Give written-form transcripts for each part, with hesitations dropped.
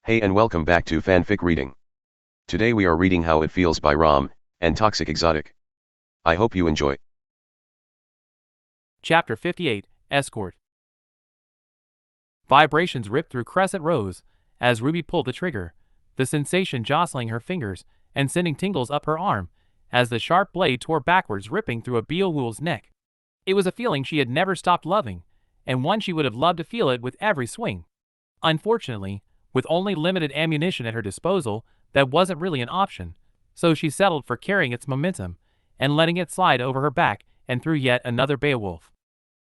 Hey and welcome back to Fanfic Reading. Today we are reading How It Feels by Raalm and ToxicExotic. I hope you enjoy. Chapter 58, Escort. Vibrations ripped through Crescent Rose as Ruby pulled the trigger, the sensation jostling her fingers and sending tingles up her arm as the sharp blade tore backwards, ripping through a Beowulf's neck. It was a feeling she had never stopped loving, and one she would have loved to feel it with every swing. Unfortunately, with only limited ammunition at her disposal, that wasn't really an option, so she settled for carrying its momentum and letting it slide over her back and through yet another Beowulf.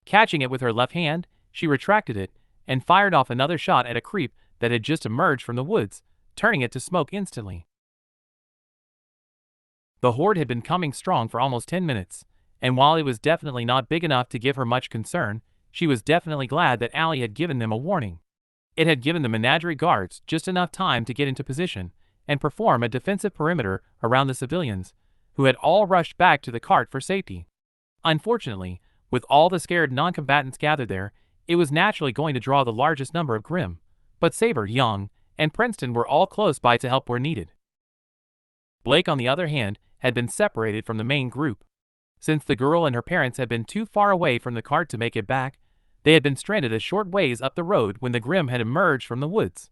Catching it with her left hand, she retracted it and fired off another shot at a creep that had just emerged from the woods, turning it to smoke instantly. The horde had been coming strong for almost 10 minutes, and while it was definitely not big enough to give her much concern, she was definitely glad that Allie had given them a warning. It had given the menagerie guards just enough time to get into position and perform a defensive perimeter around the civilians, who had all rushed back to the cart for safety. Unfortunately, with all the scared non-combatants gathered there, it was naturally going to draw the largest number of Grimm, but Saber, Young, and Princeton were all close by to help where needed. Blake, on the other hand, had been separated from the main group. Since the girl and her parents had been too far away from the cart to make it back, they had been stranded a short ways up the road when the Grimm had emerged from the woods.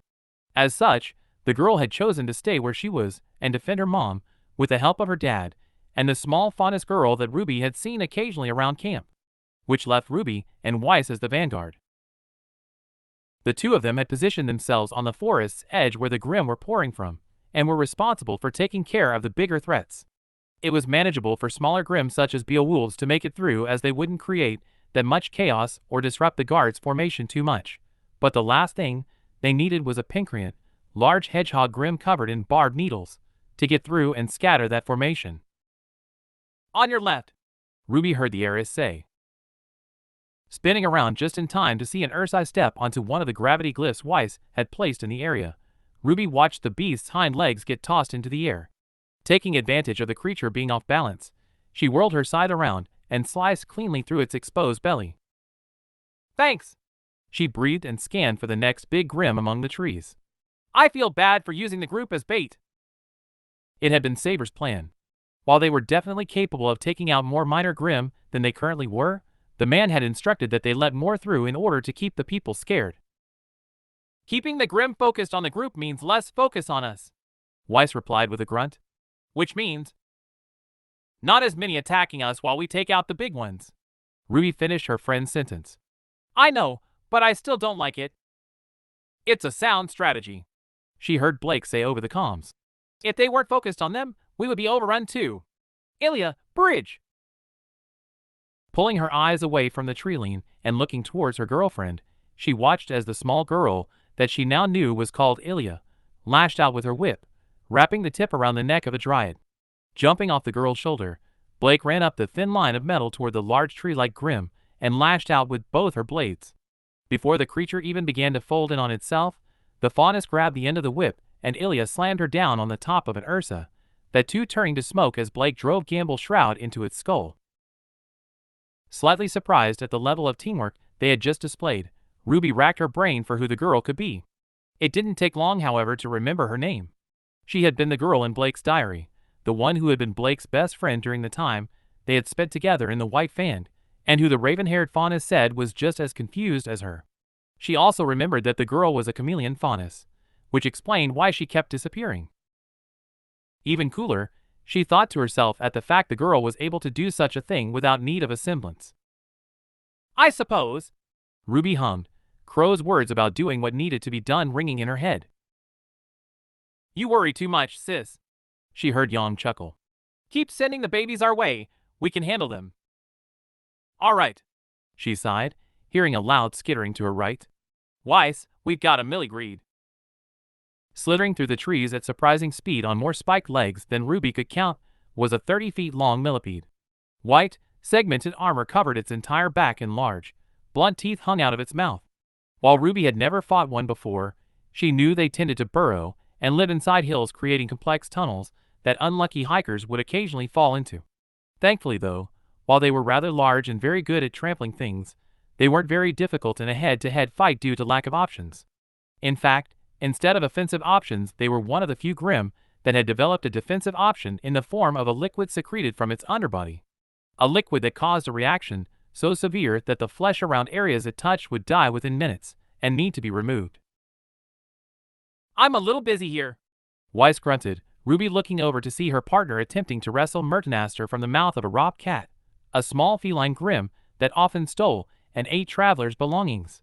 As such, the girl had chosen to stay where she was and defend her mom, with the help of her dad, and the small Faunus girl that Ruby had seen occasionally around camp, which left Ruby and Weiss as the vanguard. The two of them had positioned themselves on the forest's edge where the Grimm were pouring from, and were responsible for taking care of the bigger threats. It was manageable for smaller Grimm such as Beowulfs to make it through, as they wouldn't create that much chaos or disrupt the guards' formation too much, but the last thing they needed was a pincreant, large hedgehog Grimm covered in barbed needles, to get through and scatter that formation. "On your left," Ruby heard the heiress say. Spinning around just in time to see an Ursai step onto one of the gravity glyphs Weiss had placed in the area, Ruby watched the beast's hind legs get tossed into the air. Taking advantage of the creature being off balance, she whirled her side around and sliced cleanly through its exposed belly. "Thanks," she breathed and scanned for the next big Grimm among the trees. "I feel bad for using the group as bait." It had been Saber's plan. While they were definitely capable of taking out more minor Grimm than they currently were, the man had instructed that they let more through in order to keep the people scared. "Keeping the Grimm focused on the group means less focus on us," Weiss replied with a grunt. "Which means not as many attacking us while we take out the big ones." Ruby finished her friend's sentence. "I know, but I still don't like it." "It's a sound strategy," she heard Blake say over the comms. "If they weren't focused on them, we would be overrun too. Ilya, bridge!" Pulling her eyes away from the treeline and looking towards her girlfriend, she watched as the small girl, that she now knew was called Ilya, lashed out with her whip, wrapping the tip around the neck of the dryad. Jumping off the girl's shoulder, Blake ran up the thin line of metal toward the large tree-like Grimm and lashed out with both her blades. Before the creature even began to fold in on itself, the Faunus grabbed the end of the whip and Ilya slammed her down on the top of an Ursa, that too turning to smoke as Blake drove Gamble's shroud into its skull. Slightly surprised at the level of teamwork they had just displayed, Ruby racked her brain for who the girl could be. It didn't take long, however, to remember her name. She had been the girl in Blake's diary, the one who had been Blake's best friend during the time they had spent together in the White Fan, and who the raven-haired Faunus said was just as confused as her. She also remembered that the girl was a chameleon Faunus, which explained why she kept disappearing. Even cooler, she thought to herself at the fact the girl was able to do such a thing without need of a semblance. "I suppose," Ruby hummed, Crow's words about doing what needed to be done ringing in her head. "You worry too much, sis," she heard Young chuckle. "Keep sending the babies our way. We can handle them." "All right," she sighed, hearing a loud skittering to her right. "Weiss, we've got a milligreed." Slithering through the trees at surprising speed on more spiked legs than Ruby could count was a 30-feet-long millipede. White, segmented armor covered its entire back and large, blunt teeth hung out of its mouth. While Ruby had never fought one before, she knew they tended to burrow and live inside hills, creating complex tunnels that unlucky hikers would occasionally fall into. Thankfully, though, while they were rather large and very good at trampling things, they weren't very difficult in a head-to-head fight due to lack of options. In fact, Instead of offensive options, they were one of the few Grimm that had developed a defensive option in the form of a liquid secreted from its underbody. A liquid that caused a reaction so severe that the flesh around areas it touched would die within minutes and need to be removed. "I'm a little busy here," Weiss grunted, Ruby looking over to see her partner attempting to wrestle Mertenaster from the mouth of a rob cat, a small feline Grimm that often stole and ate travelers' belongings.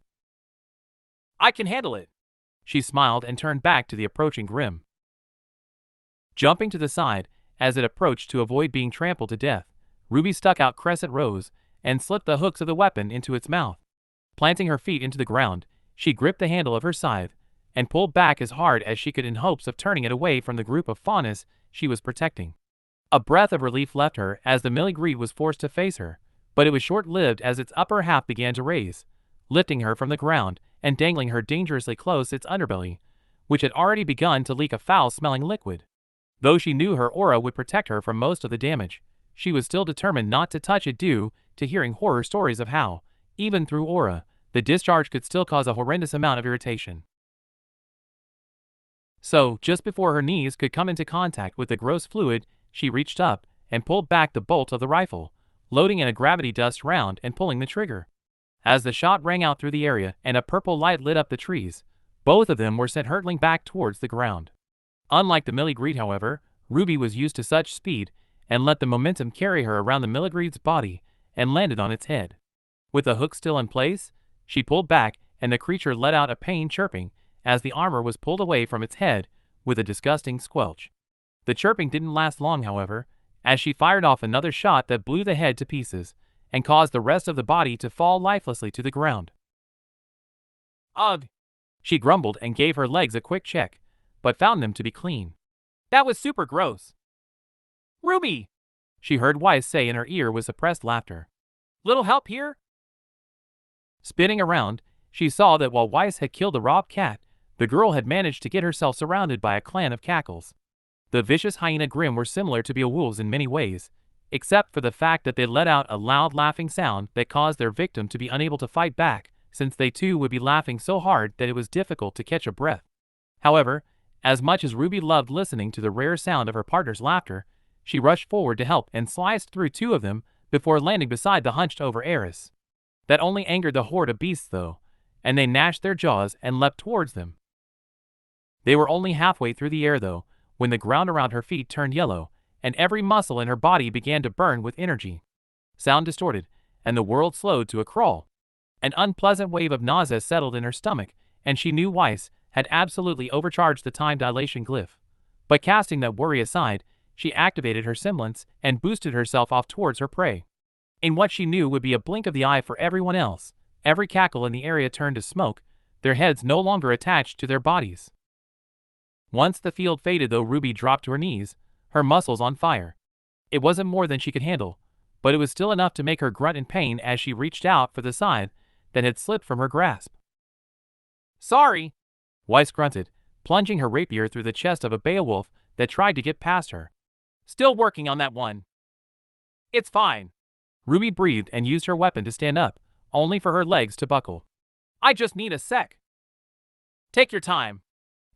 "I can handle it." She smiled and turned back to the approaching Grimm. Jumping to the side as it approached to avoid being trampled to death, Ruby stuck out crescent rows and slipped the hooks of the weapon into its mouth. Planting her feet into the ground, she gripped the handle of her scythe and pulled back as hard as she could in hopes of turning it away from the group of faunas she was protecting. A breath of relief left her as the milligreed was forced to face her, but it was short-lived as its upper half began to raise, lifting her from the ground and dangling her dangerously close to its underbelly, which had already begun to leak a foul-smelling liquid. Though she knew her aura would protect her from most of the damage, she was still determined not to touch it due to hearing horror stories of how, even through aura, the discharge could still cause a horrendous amount of irritation. So, just before her knees could come into contact with the gross fluid, she reached up and pulled back the bolt of the rifle, loading in a gravity dust round and pulling the trigger. As the shot rang out through the area and a purple light lit up the trees, both of them were sent hurtling back towards the ground. Unlike the milligreed, however, Ruby was used to such speed and let the momentum carry her around the milligreed's body and landed on its head. With the hook still in place, she pulled back and the creature let out a pained chirping as the armor was pulled away from its head with a disgusting squelch. The chirping didn't last long, however, as she fired off another shot that blew the head to pieces and caused the rest of the body to fall lifelessly to the ground. "Ugh," she grumbled and gave her legs a quick check, but found them to be clean. "That was super gross." "Ruby," she heard Weiss say in her ear with suppressed laughter. "Little help here?" Spinning around, she saw that while Weiss had killed the robbed cat, the girl had managed to get herself surrounded by a clan of cackles. The vicious hyena Grimm were similar to Beowulfs in many ways, except for the fact that they let out a loud laughing sound that caused their victim to be unable to fight back, since they too would be laughing so hard that it was difficult to catch a breath. However, as much as Ruby loved listening to the rare sound of her partner's laughter, she rushed forward to help and sliced through two of them before landing beside the hunched-over heiress. That only angered the horde of beasts, though, and they gnashed their jaws and leapt towards them. They were only halfway through the air, though, when the ground around her feet turned yellow, and every muscle in her body began to burn with energy. Sound distorted, and the world slowed to a crawl. An unpleasant wave of nausea settled in her stomach, and she knew Weiss had absolutely overcharged the time dilation glyph. But casting that worry aside, she activated her semblance and boosted herself off towards her prey. In what she knew would be a blink of the eye for everyone else, every cackle in the area turned to smoke, their heads no longer attached to their bodies. Once the field faded, though, Ruby dropped to her knees, her muscles on fire. It wasn't more than she could handle, but it was still enough to make her grunt in pain as she reached out for the scythe that had slipped from her grasp. "Sorry," Weiss grunted, plunging her rapier through the chest of a Beowulf that tried to get past her. "Still working on that one." "It's fine." Ruby breathed and used her weapon to stand up, only for her legs to buckle. "I just need a sec." "Take your time,"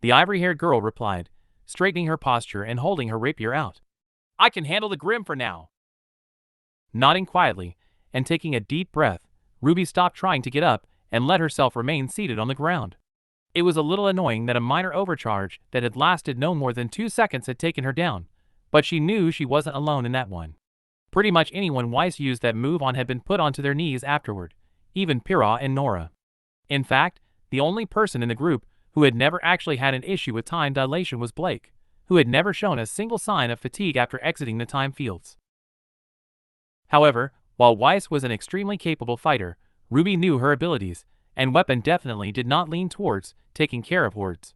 the ivory-haired girl replied, straightening her posture and holding her rapier out. "I can handle the Grimm for now." Nodding quietly and taking a deep breath, Ruby stopped trying to get up and let herself remain seated on the ground. It was a little annoying that a minor overcharge that had lasted no more than 2 seconds had taken her down, but she knew she wasn't alone in that one. Pretty much anyone Weiss used that move on had been put onto their knees afterward, even Pyrrha and Nora. In fact, the only person in the group who had never actually had an issue with time dilation was Blake, who had never shown a single sign of fatigue after exiting the time fields. However, while Weiss was an extremely capable fighter, Ruby knew her abilities, and weapon definitely did not lean towards taking care of hordes.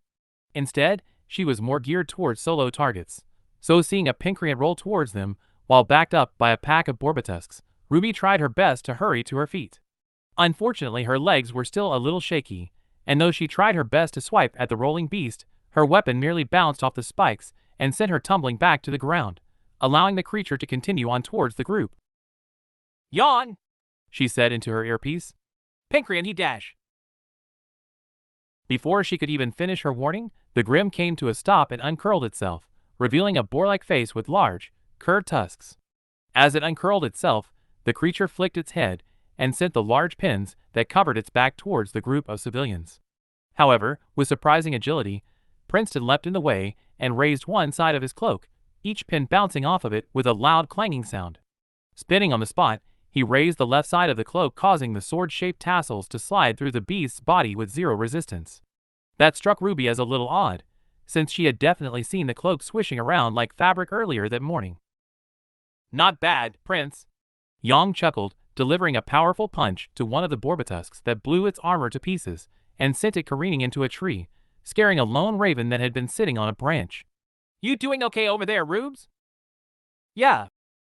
Instead, she was more geared towards solo targets. So seeing a pincreant roll towards them, while backed up by a pack of Borbatusks, Ruby tried her best to hurry to her feet. Unfortunately, her legs were still a little shaky, and though she tried her best to swipe at the rolling beast, her weapon merely bounced off the spikes and sent her tumbling back to the ground, allowing the creature to continue on towards the group. "Yawn," she said into her earpiece. "Pincreant he dash." Before she could even finish her warning, the Grim came to a stop and uncurled itself, revealing a boar-like face with large, curved tusks. As it uncurled itself, the creature flicked its head and sent the large pins that covered its back towards the group of civilians. However, with surprising agility, Princeton leapt in the way and raised one side of his cloak, each pin bouncing off of it with a loud clanging sound. Spinning on the spot, he raised the left side of the cloak, causing the sword-shaped tassels to slide through the beast's body with zero resistance. That struck Ruby as a little odd, since she had definitely seen the cloak swishing around like fabric earlier that morning. "Not bad, Prince." Yang chuckled, delivering a powerful punch to one of the Borbatusks that blew its armor to pieces and sent it careening into a tree, scaring a lone raven that had been sitting on a branch. "You doing okay over there, Rubes?" "Yeah,"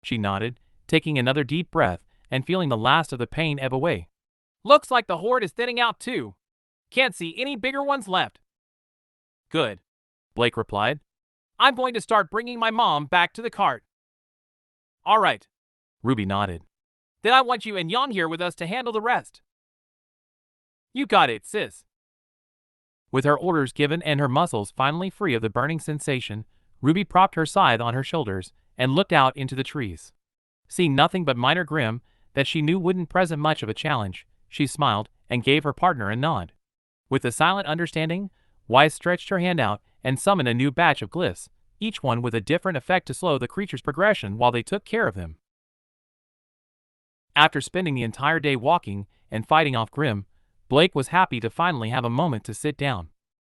she nodded, taking another deep breath and feeling the last of the pain ebb away. "Looks like the horde is thinning out too. Can't see any bigger ones left." "Good," Blake replied. "I'm going to start bringing my mom back to the cart." "All right," Ruby nodded. "Then I want you and Yang here with us to handle the rest." "You got it, sis." With her orders given and her muscles finally free of the burning sensation, Ruby propped her scythe on her shoulders and looked out into the trees. Seeing nothing but minor Grim that she knew wouldn't present much of a challenge, she smiled and gave her partner a nod. With a silent understanding, Wise stretched her hand out and summoned a new batch of glyphs, each one with a different effect to slow the creature's progression while they took care of him. After spending the entire day walking and fighting off Grim, Blake was happy to finally have a moment to sit down.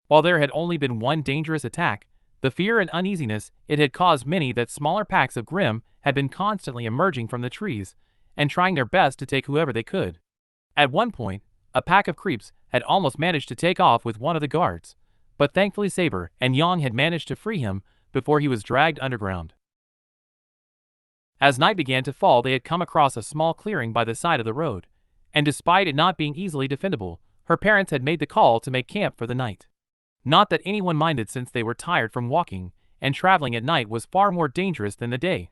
While there had only been one dangerous attack, the fear and uneasiness it had caused many that smaller packs of Grim had been constantly emerging from the trees and trying their best to take whoever they could. At one point, a pack of creeps had almost managed to take off with one of the guards, but thankfully Saber and Yang had managed to free him before he was dragged underground. As night began to fall, they had come across a small clearing by the side of the road, and despite it not being easily defendable, her parents had made the call to make camp for the night. Not that anyone minded, since they were tired from walking, and traveling at night was far more dangerous than the day.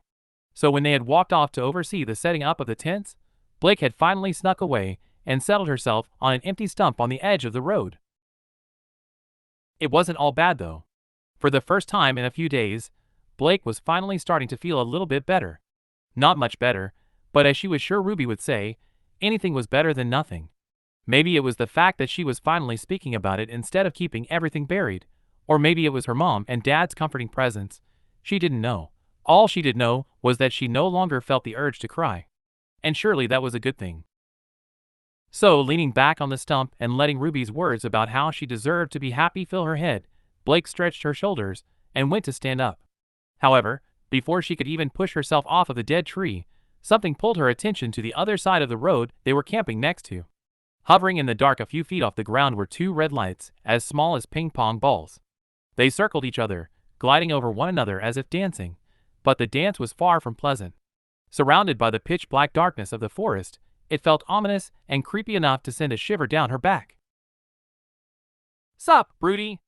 So when they had walked off to oversee the setting up of the tents, Blake had finally snuck away and settled herself on an empty stump on the edge of the road. It wasn't all bad though. For the first time in a few days, Blake was finally starting to feel a little bit better. Not much better, but as she was sure Ruby would say, anything was better than nothing. Maybe it was the fact that she was finally speaking about it instead of keeping everything buried, or maybe it was her mom and dad's comforting presence. She didn't know. All she did know was that she no longer felt the urge to cry. And surely that was a good thing. So, leaning back on the stump and letting Ruby's words about how she deserved to be happy fill her head, Blake stretched her shoulders and went to stand up. However, before she could even push herself off of the dead tree, something pulled her attention to the other side of the road they were camping next to. Hovering in the dark a few feet off the ground were two red lights, as small as ping-pong balls. They circled each other, gliding over one another as if dancing, but the dance was far from pleasant. Surrounded by the pitch-black darkness of the forest, it felt ominous and creepy enough to send a shiver down her back. "Sup, Broody?"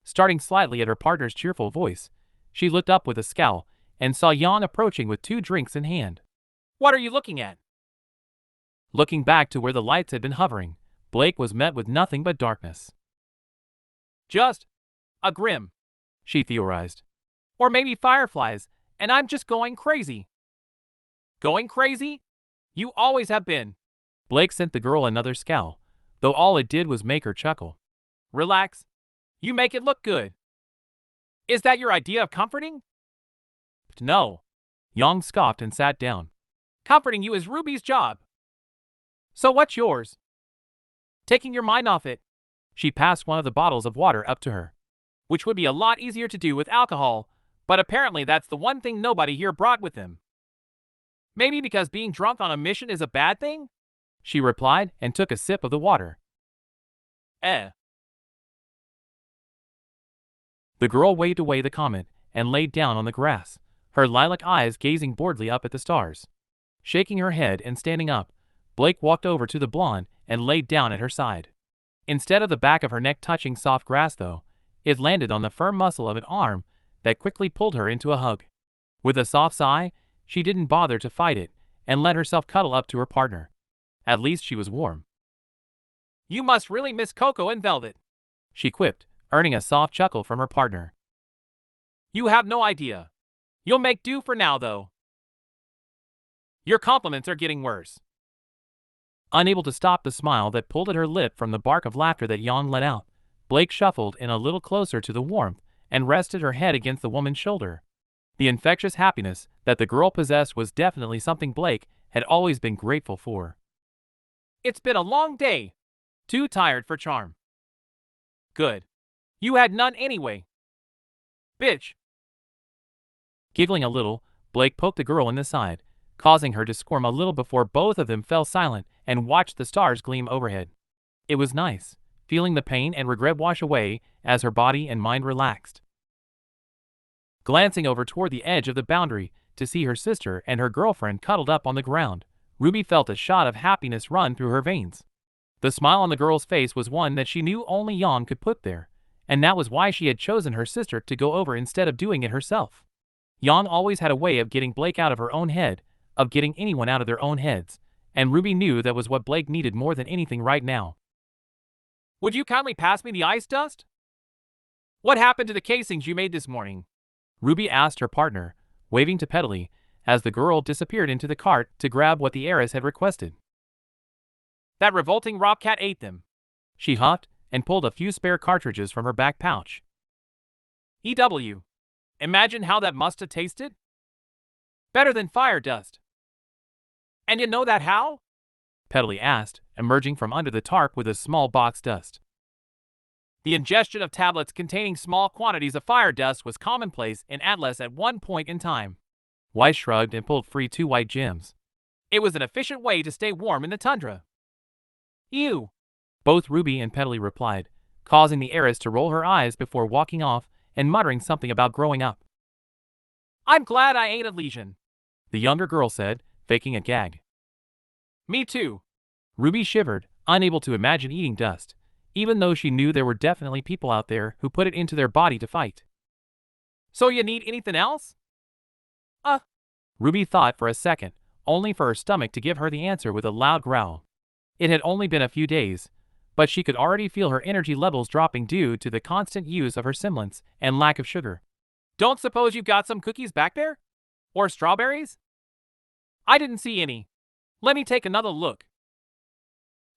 Starting slightly at her partner's cheerful voice, she looked up with a scowl and saw Yang approaching with 2 drinks in hand. "What are you looking at?" Looking back to where the lights had been hovering, Blake was met with nothing but darkness. "Just a Grim," she theorized. "Or maybe fireflies, and I'm just going crazy." "Going crazy? You always have been." Blake sent the girl another scowl, though all it did was make her chuckle. "Relax. You make it look good." "Is that your idea of comforting?" "No." Yang scoffed and sat down. "Comforting you is Ruby's job. So what's yours?" "Taking your mind off it." She passed one of the bottles of water up to her. "Which would be a lot easier to do with alcohol, but apparently that's the one thing nobody here brought with them." "Maybe because being drunk on a mission is a bad thing?" she replied and took a sip of the water. The girl waved away the comment and laid down on the grass, her lilac eyes gazing boredly up at the stars. Shaking her head and standing up, Blake walked over to the blonde and laid down at her side. Instead of the back of her neck touching soft grass though, it landed on the firm muscle of an arm that quickly pulled her into a hug. With a soft sigh, she didn't bother to fight it and let herself cuddle up to her partner. At least she was warm. "You must really miss Coco and Velvet," she quipped, earning a soft chuckle from her partner. You have no idea. You'll make do for now, though. Your compliments are getting worse. Unable to stop the smile that pulled at her lip from the bark of laughter that Jan let out, Blake shuffled in a little closer to the warmth and rested her head against the woman's shoulder. The infectious happiness that the girl possessed was definitely something Blake had always been grateful for. It's been a long day. Too tired for charm. Good. You had none anyway. Bitch. Giggling a little, Blake poked the girl in the side, causing her to squirm a little before both of them fell silent and watched the stars gleam overhead. It was nice, feeling the pain and regret wash away as her body and mind relaxed. Glancing over toward the edge of the boundary to see her sister and her girlfriend cuddled up on the ground, Ruby felt a shot of happiness run through her veins. The smile on the girl's face was one that she knew only Jan could put there, and that was why she had chosen her sister to go over instead of doing it herself. Jan always had a way of getting Blake out of her own head, of getting anyone out of their own heads, and Ruby knew that was what Blake needed more than anything right now. Would you kindly pass me the ice dust? What happened to the casings you made this morning? Ruby asked her partner, waving to Petaley, as the girl disappeared into the cart to grab what the heiress had requested. That revolting robcat ate them. She huffed and pulled a few spare cartridges from her back pouch. EW. Imagine how that must have tasted? Better than fire dust. And you know that how? Petaley asked, emerging from under the tarp with a small box dust. The ingestion of tablets containing small quantities of fire dust was commonplace in Atlas at one point in time. Weiss shrugged and pulled free 2 white gems. It was an efficient way to stay warm in the tundra. Ew. Both Ruby and Petaley replied, causing the heiress to roll her eyes before walking off and muttering something about growing up. I'm glad I ate a lesion, the younger girl said, faking a gag. Me too. Ruby shivered, unable to imagine eating dust, even though she knew there were definitely people out there who put it into their body to fight. So you need anything else? Ruby thought for a second, only for her stomach to give her the answer with a loud growl. It had only been a few days, but she could already feel her energy levels dropping due to the constant use of her semblance and lack of sugar. Don't suppose you've got some cookies back there? Or strawberries? I didn't see any. Let me take another look.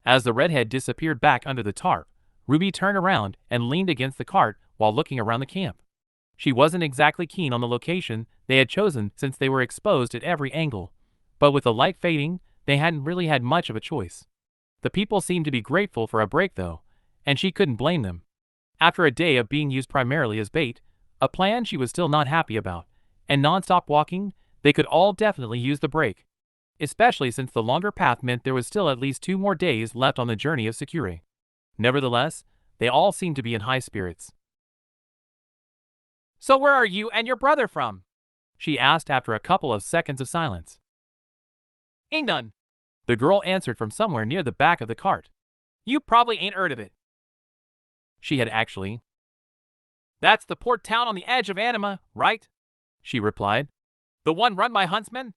As the redhead disappeared back under the tarp, Ruby turned around and leaned against the cart while looking around the camp. She wasn't exactly keen on the location they had chosen since they were exposed at every angle, but with the light fading, they hadn't really had much of a choice. The people seemed to be grateful for a break though, and she couldn't blame them. After a day of being used primarily as bait, a plan she was still not happy about, and non-stop walking, they could all definitely use the break. Especially since the longer path meant there was still at least 2 more days left on the journey of Secure. Nevertheless, they all seemed to be in high spirits. So where are you and your brother from? She asked after a couple of seconds of silence. Ain't none. The girl answered from somewhere near the back of the cart. You probably ain't heard of it. She had actually. That's the port town on the edge of Anima, right? She replied. The one run by huntsmen?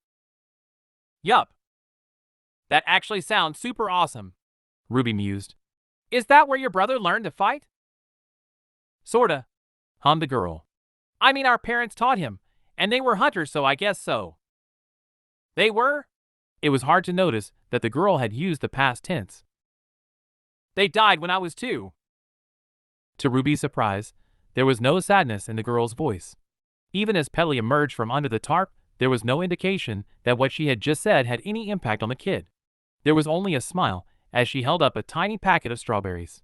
Yup. That actually sounds super awesome, Ruby mused. Is that where your brother learned to fight? Sorta, hummed the girl. I mean, our parents taught him, and they were hunters, so I guess so. They were? It was hard to notice that the girl had used the past tense. They died when I was 2. To Ruby's surprise, there was no sadness in the girl's voice. Even as Petaley emerged from under the tarp, there was no indication that what she had just said had any impact on the kid. There was only a smile as she held up a tiny packet of strawberries.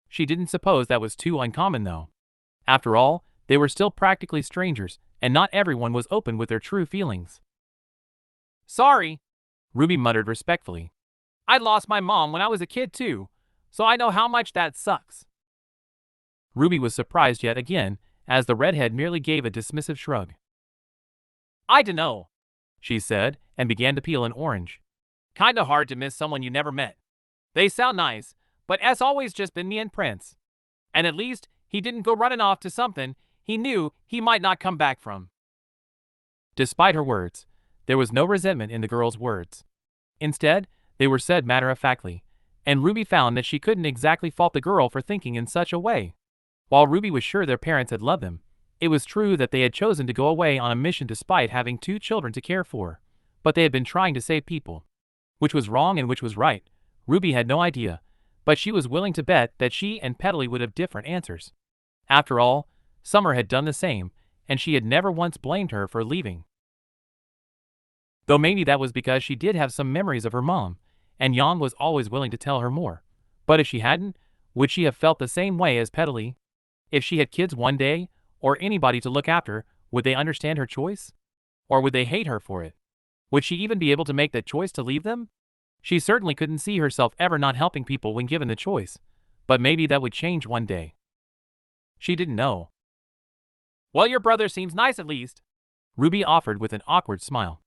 She didn't suppose that was too uncommon though. After all, they were still practically strangers, and not everyone was open with their true feelings. Sorry, Ruby muttered respectfully. I lost my mom when I was a kid too, so I know how much that sucks. Ruby was surprised yet again, as the redhead merely gave a dismissive shrug. I dunno, she said, and began to peel an orange. Kinda hard to miss someone you never met. They sound nice, but it's always just been me and Prince. And at least, he didn't go running off to something he knew he might not come back from. Despite her words, there was no resentment in the girl's words. Instead, they were said matter-of-factly, and Ruby found that she couldn't exactly fault the girl for thinking in such a way. While Ruby was sure their parents had loved them, it was true that they had chosen to go away on a mission despite having 2 children to care for. But they had been trying to save people. Which was wrong and which was right, Ruby had no idea, but she was willing to bet that she and Petal would have different answers. After all, Summer had done the same, and she had never once blamed her for leaving. Though maybe that was because she did have some memories of her mom, and Yang was always willing to tell her more. But if she hadn't, would she have felt the same way as Petal? If she had kids one day, or anybody to look after, would they understand her choice? Or would they hate her for it? Would she even be able to make the choice to leave them? She certainly couldn't see herself ever not helping people when given the choice, but maybe that would change one day. She didn't know. Well, your brother seems nice at least, Ruby offered with an awkward smile.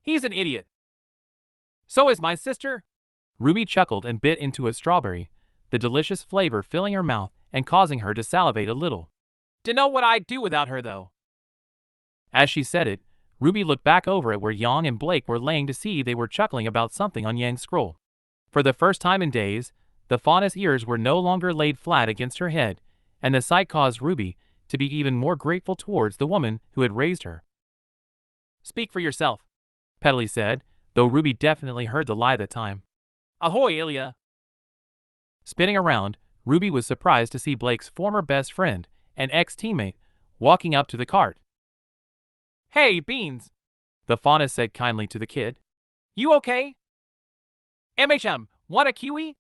He's an idiot. So is my sister. Ruby chuckled and bit into a strawberry, the delicious flavor filling her mouth and causing her to salivate a little. Dunno what I'd do without her, though. As she said it, Ruby looked back over at where Yang and Blake were laying to see they were chuckling about something on Yang's scroll. For the first time in days, the fawn's ears were no longer laid flat against her head, and the sight caused Ruby to be even more grateful towards the woman who had raised her. Speak for yourself, Petal said, though Ruby definitely heard the lie that time. Ahoy, Ilya! Spinning around, Ruby was surprised to see Blake's former best friend and ex-teammate walking up to the cart. Hey, Beans, the fauna said kindly to the kid. You okay? Want a kiwi?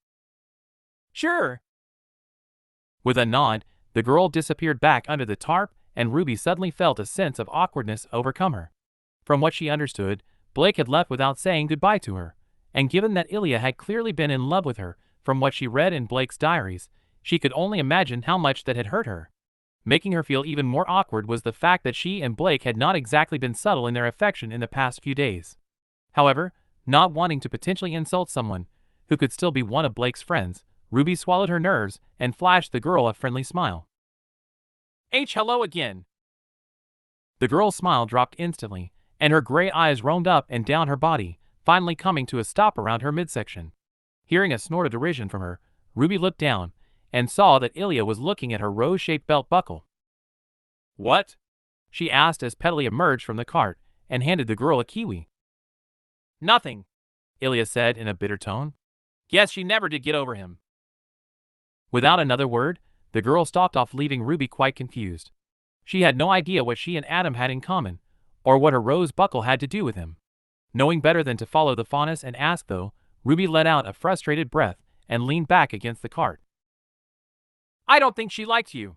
Sure. With a nod, the girl disappeared back under the tarp, and Ruby suddenly felt a sense of awkwardness overcome her. From what she understood, Blake had left without saying goodbye to her, and given that Ilya had clearly been in love with her, from what she read in Blake's diaries, she could only imagine how much that had hurt her. Making her feel even more awkward was the fact that she and Blake had not exactly been subtle in their affection in the past few days. However, not wanting to potentially insult someone who could still be one of Blake's friends, Ruby swallowed her nerves and flashed the girl a friendly smile. Hello again. The girl's smile dropped instantly, and her gray eyes roamed up and down her body, finally coming to a stop around her midsection. Hearing a snort of derision from her, Ruby looked down and saw that Ilya was looking at her rose-shaped belt buckle. What? She asked as Petal emerged from the cart and handed the girl a kiwi. Nothing, Ilya said in a bitter tone. Guess she never did get over him. Without another word, the girl stalked off, leaving Ruby quite confused. She had no idea what she and Adam had in common, or what her rose buckle had to do with him. Knowing better than to follow the faunus and ask though, Ruby let out a frustrated breath and leaned back against the cart. I don't think she liked you,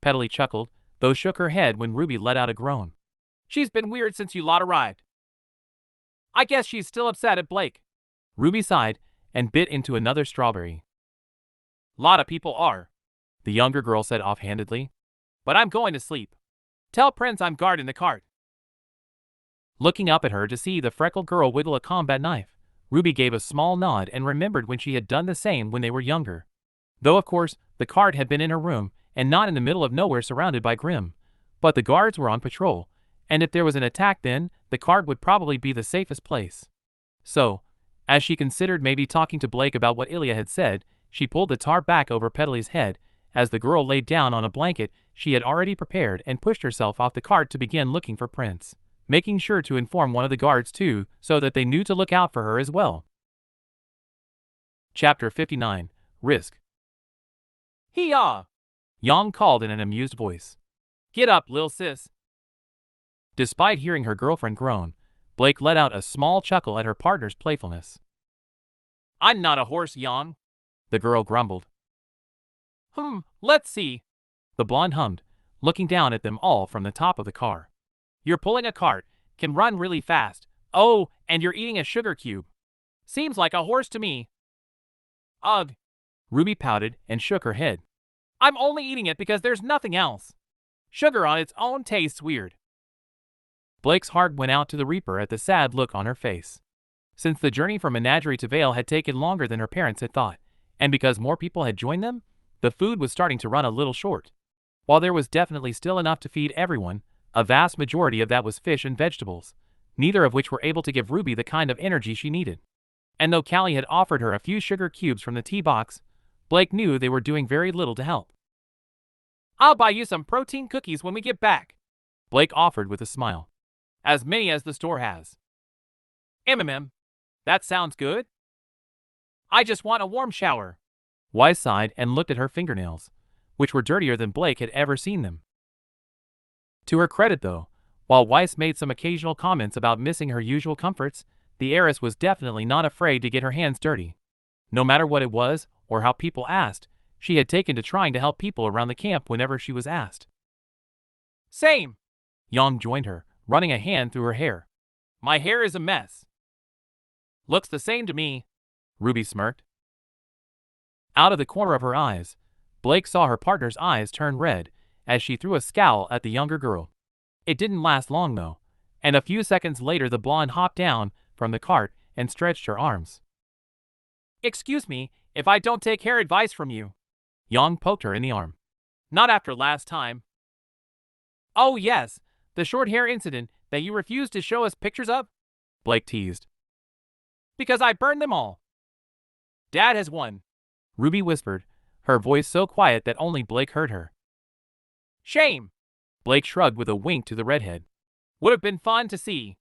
Petal chuckled, though shook her head when Ruby let out a groan. She's been weird since you lot arrived. I guess she's still upset at Blake. Ruby sighed and bit into another strawberry. Lot of people are, the younger girl said offhandedly. But I'm going to sleep. Tell Prince I'm guarding the cart. Looking up at her to see the freckled girl whittle a combat knife, Ruby gave a small nod and remembered when she had done the same when they were younger. Though of course, the cart had been in her room and not in the middle of nowhere surrounded by Grimm. But the guards were on patrol, and if there was an attack then, the cart would probably be the safest place. So, as she considered maybe talking to Blake about what Ilya had said, she pulled the tarp back over Petal's head as the girl laid down on a blanket she had already prepared and pushed herself off the cart to begin looking for Prince, making sure to inform one of the guards too so that they knew to look out for her as well. Chapter 59, Risk. Hee-yaw! Yang called in an amused voice. Get up, lil sis. Despite hearing her girlfriend groan, Blake let out a small chuckle at her partner's playfulness. I'm not a horse, Yang, the girl grumbled. Let's see, the blonde hummed, looking down at them all from the top of the car. You're pulling a cart, can run really fast. Oh, and you're eating a sugar cube. Seems like a horse to me. Ugh. Ruby pouted and shook her head. I'm only eating it because there's nothing else. Sugar on its own tastes weird. Blake's heart went out to the Reaper at the sad look on her face. Since the journey from Menagerie to Vale had taken longer than her parents had thought, and because more people had joined them, the food was starting to run a little short. While there was definitely still enough to feed everyone, a vast majority of that was fish and vegetables, neither of which were able to give Ruby the kind of energy she needed. And though Callie had offered her a few sugar cubes from the tea box, Blake knew they were doing very little to help. I'll buy you some protein cookies when we get back, Blake offered with a smile. As many as the store has. That sounds good. I just want a warm shower. Weiss sighed and looked at her fingernails, which were dirtier than Blake had ever seen them. To her credit, though, while Weiss made some occasional comments about missing her usual comforts, the heiress was definitely not afraid to get her hands dirty. No matter what it was, or how people asked, she had taken to trying to help people around the camp whenever she was asked. Same. Yang joined her, running a hand through her hair. My hair is a mess. Looks the same to me, Ruby smirked. Out of the corner of her eyes, Blake saw her partner's eyes turn red as she threw a scowl at the younger girl. It didn't last long, though, and a few seconds later the blonde hopped down from the cart and stretched her arms. Excuse me if I don't take hair advice from you. Yang poked her in the arm. Not after last time. Oh yes, the short hair incident that you refused to show us pictures of? Blake teased. Because I burned them all. Dad has won, Ruby whispered, her voice so quiet that only Blake heard her. Shame. Blake shrugged with a wink to the redhead. Would have been fun to see.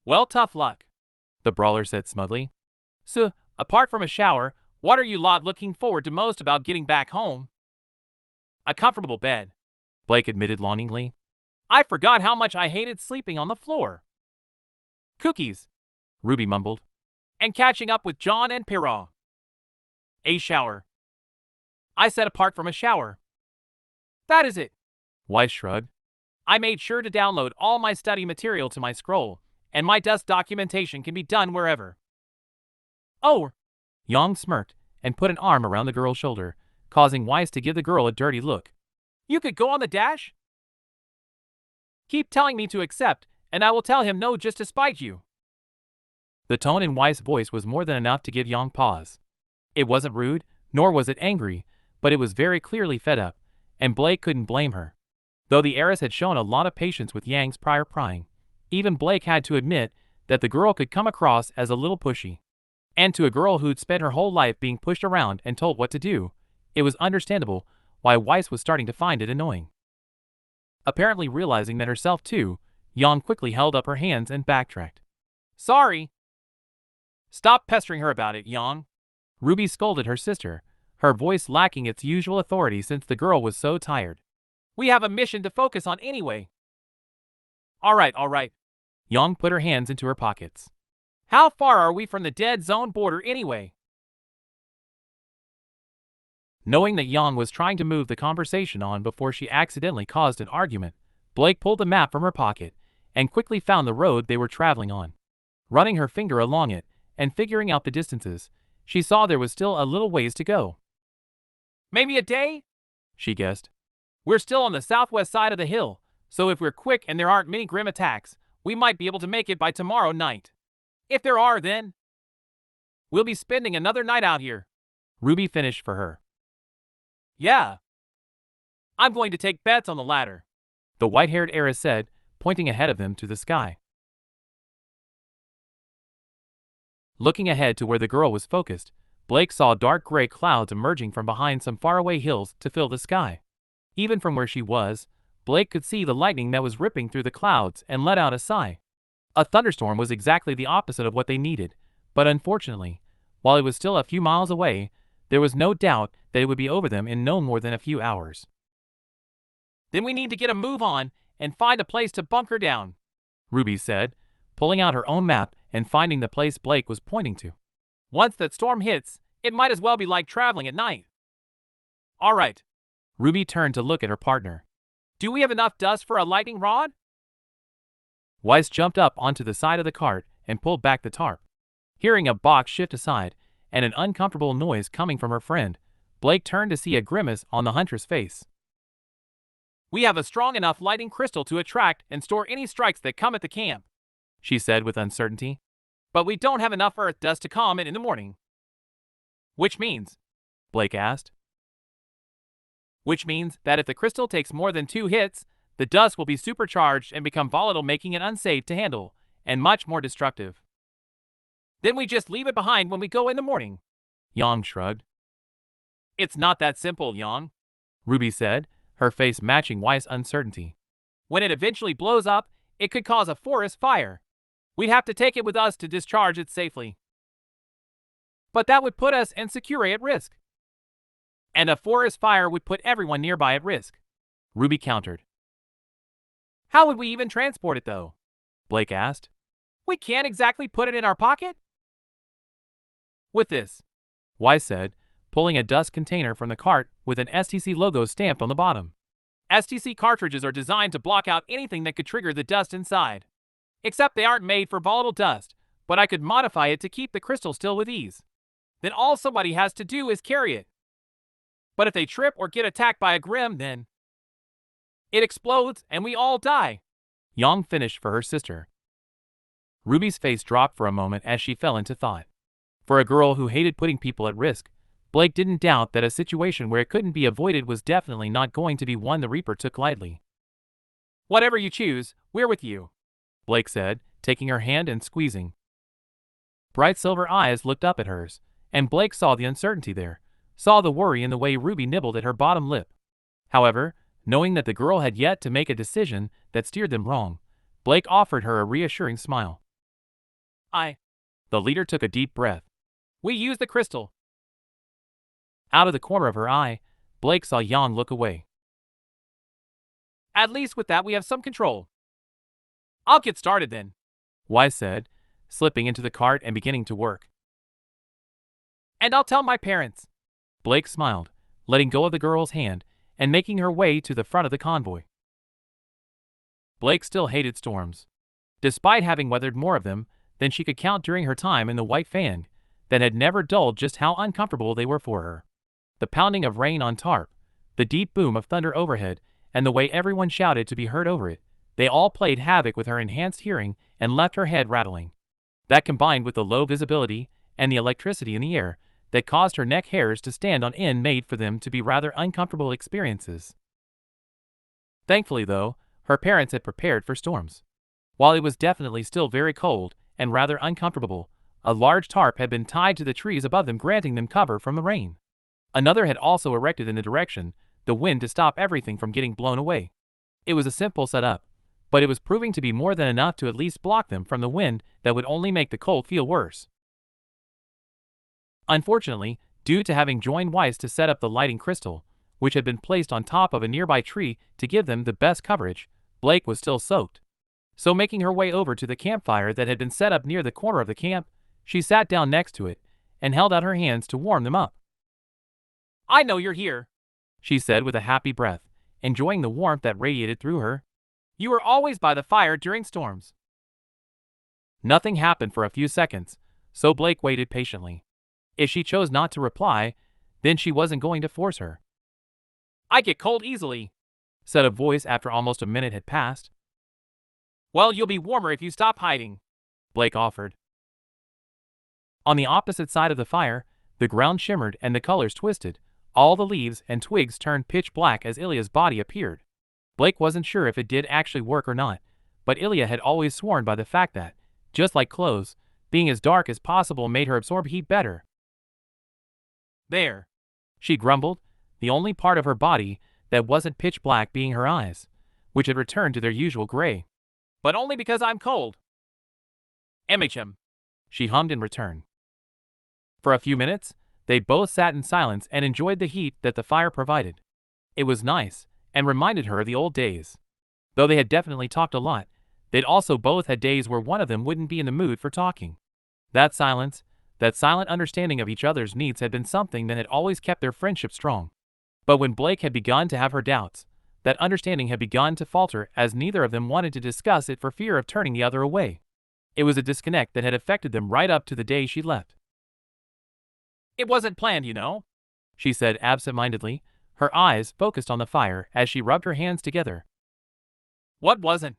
Well, tough luck, the brawler said smugly. So, apart from a shower, what are you lot looking forward to most about getting back home? A comfortable bed, Blake admitted longingly. I forgot how much I hated sleeping on the floor. Cookies, Ruby mumbled. And catching up with John and Pirra. A shower. I said apart from a shower. That is it, Weiss shrugged. I made sure to download all my study material to my scroll, and my desk documentation can be done wherever. Oh, Yang smirked and put an arm around the girl's shoulder, causing Weiss to give the girl a dirty look. You could go on the dash? Keep telling me to accept, and I will tell him no just to spite you. The tone in Weiss' voice was more than enough to give Yang pause. It wasn't rude, nor was it angry, but it was very clearly fed up, and Blake couldn't blame her. Though the heiress had shown a lot of patience with Yang's prior prying, even Blake had to admit that the girl could come across as a little pushy. And to a girl who'd spent her whole life being pushed around and told what to do, it was understandable why Weiss was starting to find it annoying. Apparently realizing that herself too, Yang quickly held up her hands and backtracked. Sorry. Stop pestering her about it, Yang. Ruby scolded her sister, her voice lacking its usual authority since the girl was so tired. We have a mission to focus on anyway. All right. Yang put her hands into her pockets. How far are we from the dead zone border anyway? Knowing that Yang was trying to move the conversation on before she accidentally caused an argument, Blake pulled the map from her pocket and quickly found the road they were traveling on. Running her finger along it and figuring out the distances, she saw there was still a little ways to go. Maybe a day? She guessed. We're still on the southwest side of the hill, so if we're quick and there aren't many grim attacks, we might be able to make it by tomorrow night. If there are, then we'll be spending another night out here. Ruby finished for her. Yeah. I'm going to take bets on the ladder, the white-haired heiress said, pointing ahead of them to the sky. Looking ahead to where the girl was focused, Blake saw dark gray clouds emerging from behind some faraway hills to fill the sky. Even from where she was, Blake could see the lightning that was ripping through the clouds and let out a sigh. A thunderstorm was exactly the opposite of what they needed, but unfortunately, while it was still a few miles away, there was no doubt that it would be over them in no more than a few hours. Then we need to get a move on and find a place to bunker down, Ruby said, pulling out her own map and finding the place Blake was pointing to. Once that storm hits, it might as well be like traveling at night. All right. Ruby turned to look at her partner. Do we have enough dust for a lightning rod? Weiss jumped up onto the side of the cart and pulled back the tarp. Hearing a box shift aside and an uncomfortable noise coming from her friend, Blake turned to see a grimace on the hunter's face. We have a strong enough lightning crystal to attract and store any strikes that come at the camp, she said with uncertainty. But we don't have enough earth dust to calm it in the morning. Which means? Blake asked. Which means that if the crystal takes more than 2 hits, the dust will be supercharged and become volatile, making it unsafe to handle, and much more destructive. Then we just leave it behind when we go in the morning. Yang shrugged. It's not that simple, Yang, Ruby said, her face matching Weiss' uncertainty. When it eventually blows up, it could cause a forest fire. We'd have to take it with us to discharge it safely. But that would put us and Secure at risk. And a forest fire would put everyone nearby at risk, Ruby countered. How would we even transport it, though? Blake asked. We can't exactly put it in our pocket. With this, Weiss said, pulling a dust container from the cart with an STC logo stamped on the bottom. STC cartridges are designed to block out anything that could trigger the dust inside. Except they aren't made for volatile dust, but I could modify it to keep the crystal still with ease. Then all somebody has to do is carry it. But if they trip or get attacked by a Grimm, then it explodes and we all die. Yang finished for her sister. Ruby's face dropped for a moment as she fell into thought. For a girl who hated putting people at risk, Blake didn't doubt that a situation where it couldn't be avoided was definitely not going to be one the Reaper took lightly. Whatever you choose, we're with you, Blake said, taking her hand and squeezing. Bright silver eyes looked up at hers, and Blake saw the uncertainty there, saw the worry in the way Ruby nibbled at her bottom lip. However, knowing that the girl had yet to make a decision that steered them wrong, Blake offered her a reassuring smile. The leader took a deep breath. We use the crystal. Out of the corner of her eye, Blake saw Yang look away. At least with that we have some control. I'll get started then, Weiss said, slipping into the cart and beginning to work. And I'll tell my parents. Blake smiled, letting go of the girl's hand and making her way to the front of the convoy. Blake still hated storms. Despite having weathered more of them than she could count during her time in the White Fang, that had never dulled just how uncomfortable they were for her. The pounding of rain on tarp, the deep boom of thunder overhead, and the way everyone shouted to be heard over it, they all played havoc with her enhanced hearing and left her head rattling. That combined with the low visibility and the electricity in the air that caused her neck hairs to stand on end made for them to be rather uncomfortable experiences. Thankfully, though, her parents had prepared for storms. While it was definitely still very cold and rather uncomfortable, a large tarp had been tied to the trees above them, granting them cover from the rain. Another had also erected in the direction the wind to stop everything from getting blown away. It was a simple setup, but it was proving to be more than enough to at least block them from the wind that would only make the cold feel worse. Unfortunately, due to having joined Weiss to set up the lighting crystal, which had been placed on top of a nearby tree to give them the best coverage, Blake was still soaked. So making her way over to the campfire that had been set up near the corner of the camp, she sat down next to it and held out her hands to warm them up. I know you're here, she said with a happy breath, enjoying the warmth that radiated through her. You were always by the fire during storms. Nothing happened for a few seconds, so Blake waited patiently. If she chose not to reply, then she wasn't going to force her. I get cold easily, said a voice after almost a minute had passed. Well, you'll be warmer if you stop hiding, Blake offered. On the opposite side of the fire, the ground shimmered and the colors twisted. All the leaves and twigs turned pitch black as Ilya's body appeared. Blake wasn't sure if it did actually work or not, but Ilya had always sworn by the fact that, just like clothes, being as dark as possible made her absorb heat better. There, she grumbled, the only part of her body that wasn't pitch black being her eyes, which had returned to their usual gray. But only because I'm cold. MHM, she hummed in return. For a few minutes, they both sat in silence and enjoyed the heat that the fire provided. It was nice, and reminded her of the old days. Though they had definitely talked a lot, they'd also both had days where one of them wouldn't be in the mood for talking. That silence, that silent understanding of each other's needs had been something that had always kept their friendship strong. But when Blake had begun to have her doubts, that understanding had begun to falter as neither of them wanted to discuss it for fear of turning the other away. It was a disconnect that had affected them right up to the day she left. It wasn't planned, you know, she said absent-mindedly, her eyes focused on the fire as she rubbed her hands together. What wasn't?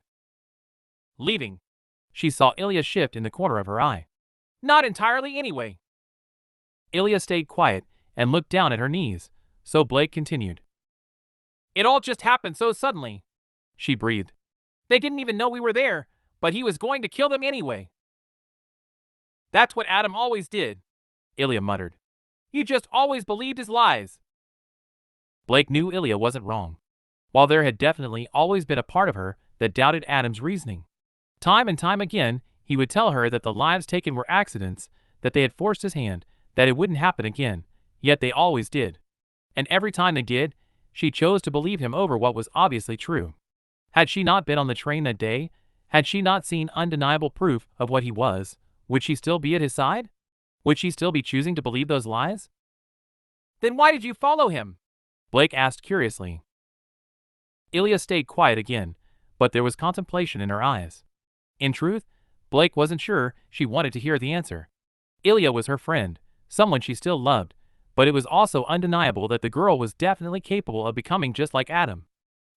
Leaving. She saw Ilya shift in the corner of her eye. Not entirely anyway. Ilya stayed quiet and looked down at her knees, so Blake continued. It all just happened so suddenly, she breathed. They didn't even know we were there, but he was going to kill them anyway. That's what Adam always did, Ilya muttered. You just always believed his lies. Blake knew Ilya wasn't wrong. while there had definitely always been a part of her that doubted Adam's reasoning. Time and time again, he would tell her that the lives taken were accidents, that they had forced his hand, that it wouldn't happen again, yet they always did. And every time they did, she chose to believe him over what was obviously true. Had she not been on the train that day, had she not seen undeniable proof of what he was, would she still be at his side? Would she still be choosing to believe those lies? Then why did you follow him? Blake asked curiously. Ilya stayed quiet again, but there was contemplation in her eyes. In truth, Blake wasn't sure she wanted to hear the answer. Ilya was her friend, someone she still loved, but it was also undeniable that the girl was definitely capable of becoming just like Adam.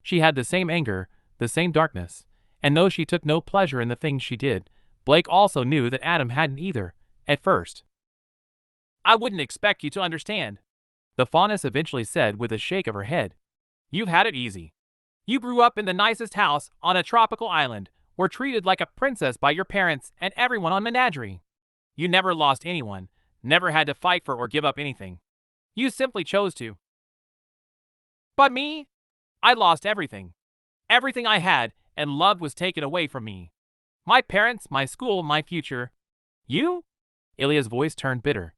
She had the same anger, the same darkness, and though she took no pleasure in the things she did, Blake also knew that Adam hadn't either, at first. I wouldn't expect you to understand, the fauness eventually said with a shake of her head. You've had it easy. You grew up in the nicest house on a tropical island, were treated like a princess by your parents and everyone on Menagerie. You never lost anyone, never had to fight for or give up anything. You simply chose to. But me? I lost everything. Everything I had and loved was taken away from me. My parents, my school, my future. You? Ilya's voice turned bitter.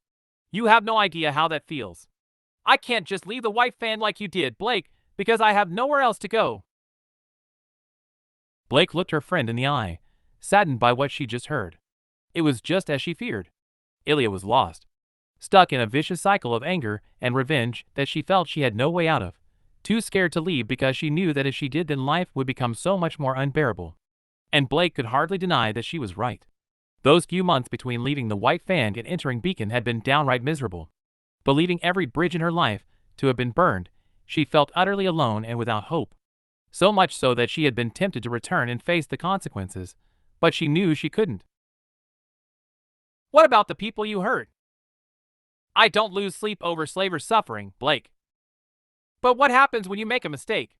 You have no idea how that feels. I can't just leave the white fan like you did, Blake, because I have nowhere else to go. Blake looked her friend in the eye, saddened by what she just heard. It was just as she feared. Ilya was lost, stuck in a vicious cycle of anger and revenge that she felt she had no way out of, too scared to leave because she knew that if she did then life would become so much more unbearable. And Blake could hardly deny that she was right. Those few months between leaving the White Fang and entering Beacon had been downright miserable. Believing every bridge in her life to have been burned, she felt utterly alone and without hope. So much so that she had been tempted to return and face the consequences, but she knew she couldn't. What about the people you hurt? I don't lose sleep over slavers' suffering, Blake. But what happens when you make a mistake?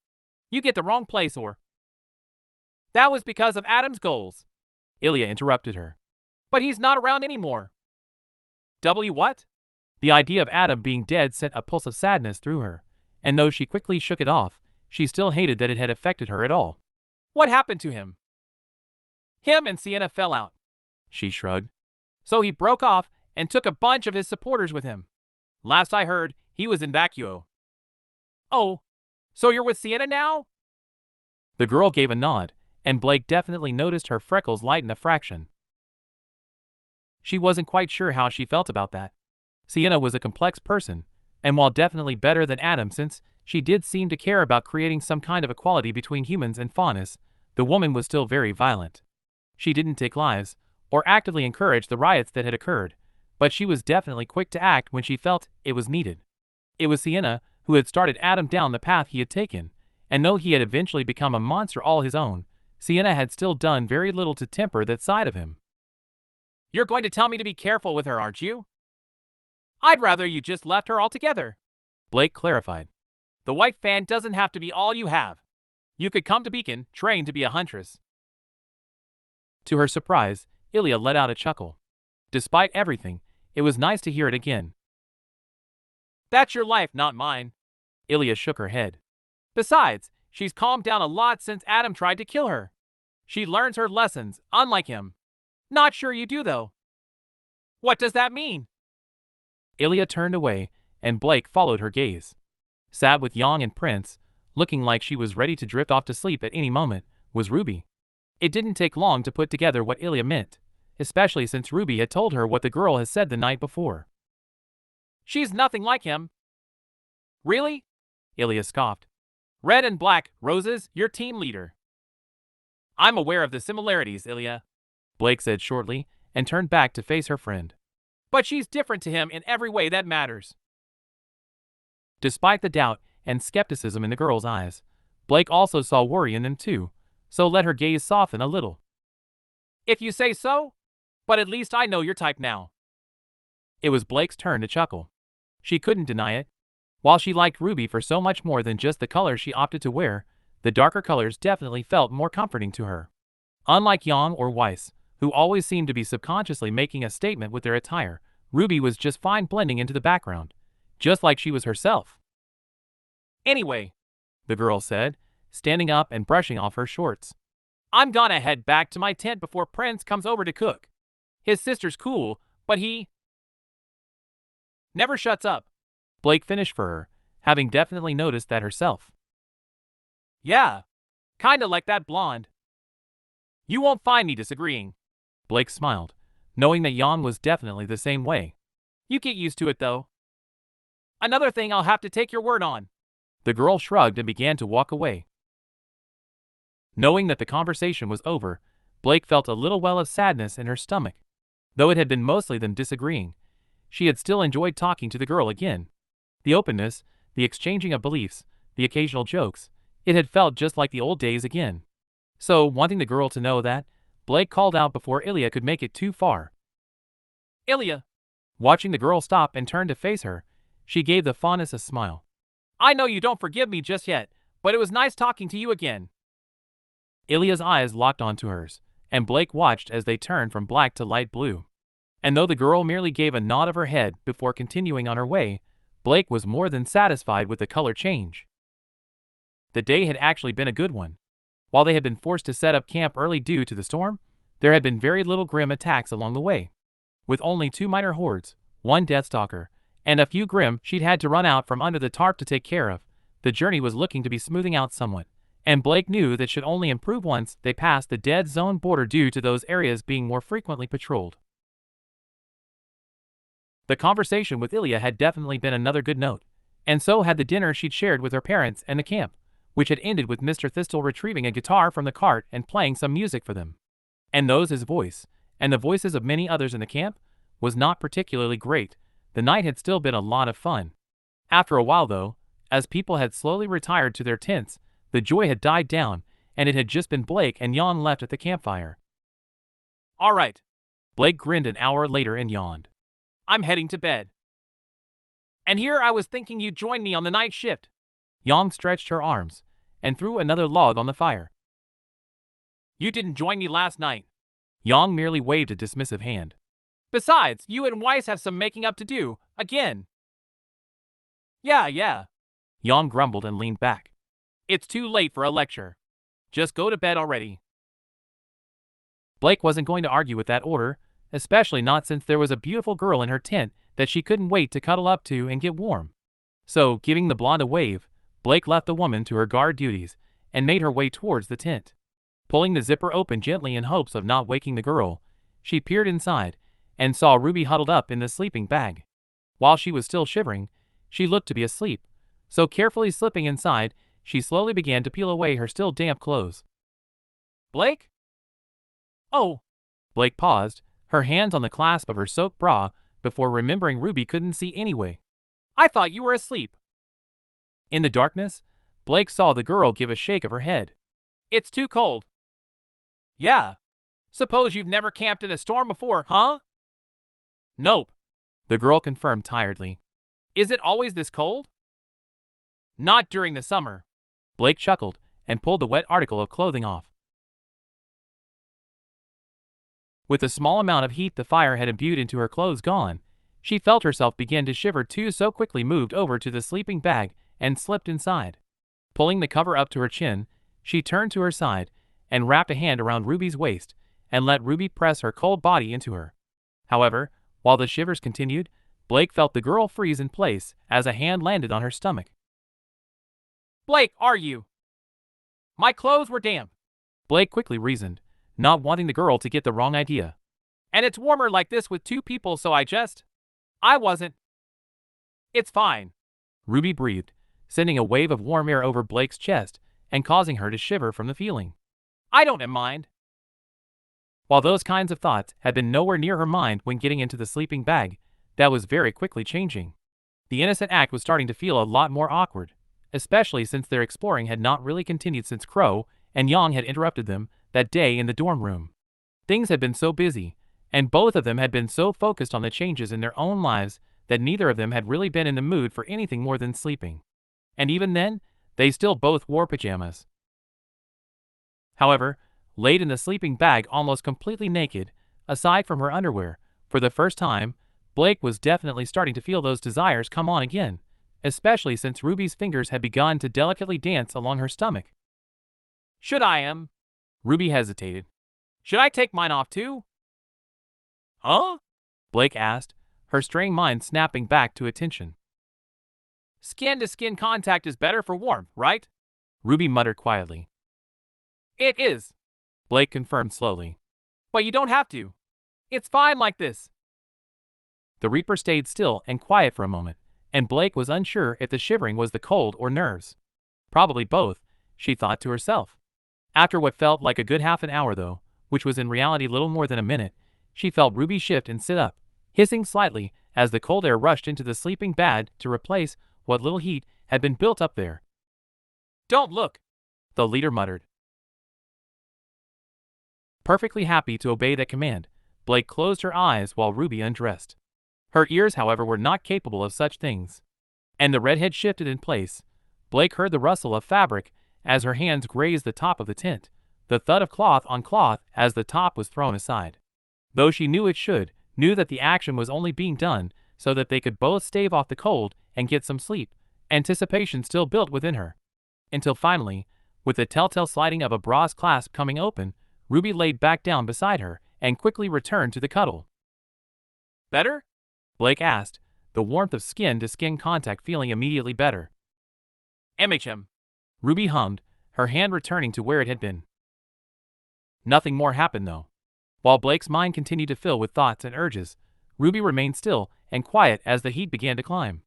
You get the wrong place or... That was because of Adam's goals. Ilya interrupted her. But he's not around anymore. What? The idea of Adam being dead sent a pulse of sadness through her, and though she quickly shook it off, she still hated that it had affected her at all. What happened to him? Him and Sienna fell out. She shrugged. So he broke off and took a bunch of his supporters with him. Last I heard, he was in vacuo. Oh, so you're with Sienna now? The girl gave a nod, and Blake definitely noticed her freckles lighten a fraction. She wasn't quite sure how she felt about that. Sienna was a complex person, and while definitely better than Adam since she did seem to care about creating some kind of equality between humans and faunus, the woman was still very violent. She didn't take lives, or actively encourage the riots that had occurred, but she was definitely quick to act when she felt it was needed. It was Sienna who had started Adam down the path he had taken, and though he had eventually become a monster all his own, Sienna had still done very little to temper that side of him. You're going to tell me to be careful with her, aren't you? I'd rather you just left her altogether, Blake clarified. The White Fan doesn't have to be all you have. You could come to Beacon, trained to be a huntress. To her surprise, Ilya let out a chuckle. Despite everything, it was nice to hear it again. That's your life, not mine. Ilya shook her head. Besides, she's calmed down a lot since Adam tried to kill her. She learns her lessons, unlike him. Not sure you do, though. What does that mean? Ilya turned away, and Blake followed her gaze. Sat with Yang and Prince, looking like she was ready to drift off to sleep at any moment, was Ruby. It didn't take long to put together what Ilya meant, especially since Ruby had told her what the girl had said the night before. She's nothing like him. Really? Ilya scoffed. Red and black, roses, your team leader. I'm aware of the similarities, Ilya, Blake said shortly, and turned back to face her friend. But she's different to him in every way that matters. Despite the doubt and skepticism in the girl's eyes, Blake also saw worry in them too, so let her gaze soften a little. If you say so, but at least I know your type now. It was Blake's turn to chuckle. She couldn't deny it. While she liked Ruby for so much more than just the color she opted to wear, the darker colors definitely felt more comforting to her. Unlike Yang or Weiss, who always seemed to be subconsciously making a statement with their attire, Ruby was just fine blending into the background, just like she was herself. Anyway, the girl said, standing up and brushing off her shorts. I'm gonna head back to my tent before Prince comes over to cook. His sister's cool, but he never shuts up. Blake finished for her, having definitely noticed that herself. Yeah, kinda like that blonde. You won't find me disagreeing. Blake smiled, knowing that Jan was definitely the same way. You get used to it though. Another thing I'll have to take your word on. The girl shrugged and began to walk away. Knowing that the conversation was over, Blake felt a little well of sadness in her stomach. Though it had been mostly them disagreeing, she had still enjoyed talking to the girl again. The openness, the exchanging of beliefs, the occasional jokes, it had felt just like the old days again. So, wanting the girl to know that, Blake called out before Ilya could make it too far. Ilya! Watching the girl stop and turn to face her, she gave the fondest a smile. I know you don't forgive me just yet, but it was nice talking to you again. Ilya's eyes locked onto hers, and Blake watched as they turned from black to light blue. And though the girl merely gave a nod of her head before continuing on her way, Blake was more than satisfied with the color change. The day had actually been a good one. While they had been forced to set up camp early due to the storm, there had been very little grim attacks along the way. With only 2 minor hordes, 1 Deathstalker, and a few grim she'd had to run out from under the tarp to take care of, the journey was looking to be smoothing out somewhat, and Blake knew that should only improve once they passed the dead zone border due to those areas being more frequently patrolled. The conversation with Ilya had definitely been another good note, and so had the dinner she'd shared with her parents and the camp, which had ended with Mr. Thistle retrieving a guitar from the cart and playing some music for them. And though his voice, and the voices of many others in the camp, was not particularly great, the night had still been a lot of fun. After a while though, as people had slowly retired to their tents, the joy had died down, and it had just been Blake and Jan left at the campfire. All right. Blake grinned an hour later and yawned. I'm heading to bed. And here I was thinking you'd join me on the night shift. Jan stretched her arms and threw another log on the fire. You didn't join me last night. Jan merely waved a dismissive hand. Besides, you and Weiss have some making up to do, again. Yeah. Jan grumbled and leaned back. It's too late for a lecture. Just go to bed already. Blake wasn't going to argue with that order, especially not since there was a beautiful girl in her tent that she couldn't wait to cuddle up to and get warm. So, giving the blonde a wave, Blake left the woman to her guard duties and made her way towards the tent. Pulling the zipper open gently in hopes of not waking the girl, she peered inside and saw Ruby huddled up in the sleeping bag. While she was still shivering, she looked to be asleep, so carefully slipping inside, she slowly began to peel away her still damp clothes. Blake? Oh. Blake paused, her hands on the clasp of her soaked bra, before remembering Ruby couldn't see anyway. I thought you were asleep. In the darkness, Blake saw the girl give a shake of her head. It's too cold. Yeah. Suppose you've never camped in a storm before, huh? Nope. The girl confirmed tiredly. Is it always this cold? Not during the summer. Blake chuckled and pulled the wet article of clothing off. With the small amount of heat the fire had imbued into her clothes gone, she felt herself begin to shiver too, so quickly moved over to the sleeping bag and slipped inside. Pulling the cover up to her chin, she turned to her side and wrapped a hand around Ruby's waist and let Ruby press her cold body into her. However, while the shivers continued, Blake felt the girl freeze in place as a hand landed on her stomach. Blake, are you? My clothes were damp. Blake quickly reasoned, not wanting the girl to get the wrong idea. And it's warmer like this with 2 people, so I wasn't. It's fine. Ruby breathed, sending a wave of warm air over Blake's chest and causing her to shiver from the feeling. I don't mind. While those kinds of thoughts had been nowhere near her mind when getting into the sleeping bag, that was very quickly changing. The innocent act was starting to feel a lot more awkward, especially since their exploring had not really continued since Crow and Yang had interrupted them that day in the dorm room. Things had been so busy, and both of them had been so focused on the changes in their own lives that neither of them had really been in the mood for anything more than sleeping. And even then, they still both wore pajamas. However, laid in the sleeping bag almost completely naked, aside from her underwear, for the first time, Blake was definitely starting to feel those desires come on again, especially since Ruby's fingers had begun to delicately dance along her stomach. Should I? Ruby hesitated. Should I take mine off too? Huh? Blake asked, her straying mind snapping back to attention. Skin-to-skin contact is better for warmth, right? Ruby muttered quietly. It is, Blake confirmed slowly. But you don't have to. It's fine like this. The Reaper stayed still and quiet for a moment, and Blake was unsure if the shivering was the cold or nerves. Probably both, she thought to herself. After what felt like a good half an hour though, which was in reality little more than a minute, she felt Ruby shift and sit up, hissing slightly as the cold air rushed into the sleeping bag to replace what little heat had been built up there. Don't look, the leader muttered. Perfectly happy to obey that command, Blake closed her eyes while Ruby undressed. Her ears, however, were not capable of such things. And the redhead shifted in place. Blake heard the rustle of fabric as her hands grazed the top of the tent, the thud of cloth on cloth as the top was thrown aside. Though she knew that the action was only being done so that they could both stave off the cold and get some sleep, anticipation still built within her. Until finally, with the telltale sliding of a bra's clasp coming open, Ruby laid back down beside her and quickly returned to the cuddle. Better? Blake asked, the warmth of skin-to-skin contact feeling immediately better. MHM. Ruby hummed, her hand returning to where it had been. Nothing more happened though. While Blake's mind continued to fill with thoughts and urges, Ruby remained still and quiet as the heat began to climb.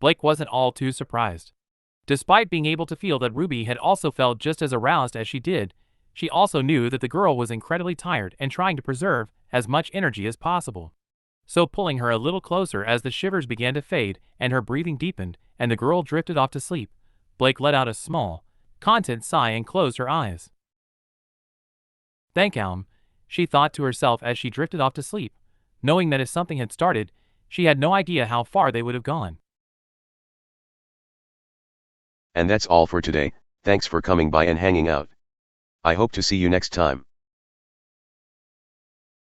Blake wasn't all too surprised. Despite being able to feel that Ruby had also felt just as aroused as she did, she also knew that the girl was incredibly tired and trying to preserve as much energy as possible. So pulling her a little closer as the shivers began to fade and her breathing deepened and the girl drifted off to sleep, Blake let out a small, content sigh and closed her eyes. Thank Raalm, she thought to herself as she drifted off to sleep, knowing that if something had started, she had no idea how far they would have gone. And that's all for today. Thanks for coming by and hanging out. I hope to see you next time.